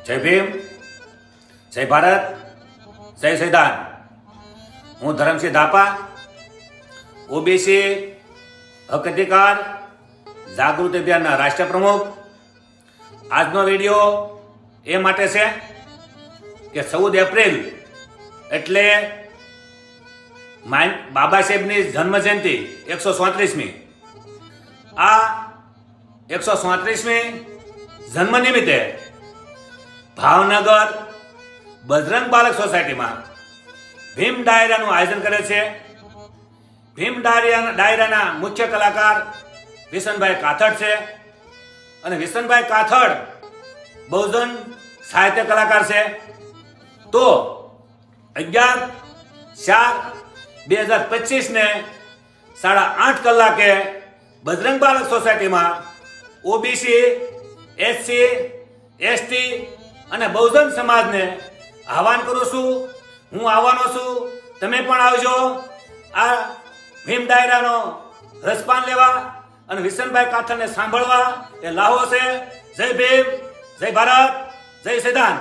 જય ભીમ, જય ભારત, જય સંવિધાન। હું ધરમસિંહ ધાપા, ઓબીસી હક અધિકાર જાગૃતિ અભિયાનના રાષ્ટ્ર પ્રમુખ। આજનો વિડીયો એ માટે છે કે 14 એપ્રિલ એટલે બાબા સાહેબની જન્મજયંતિ 134મી। આ 134મી જન્મ નિમિત્તે ભાવનગર બજરંગ બાલક સોસાયટીમાં ભીમ ડાયરાનું આયોજન કરે છે। ભીમ ડાયરાના મુખ્ય કલાકાર વિશનભાઈ કાથડ છે અને વિશનભાઈ કાથડ બહુજન સાહિત્ય કલાકાર છે। તો 11/4/2025 ને 8:30 કલાકે બજરંગ બાલક સોસાયટીમાં ઓબીસી, એસસી, એસટી અને બહુજન સમાજને આહવાન કરું છું। હું આવવાનો છું, તમે પણ આવજો આ ભીમ ડાયરાનો રસપાન લેવા અને વિશનભાઈ કાથડને સાંભળવા। એ લાહો છે। જય ભીમ, જય ભારત, જય સંવિધાન।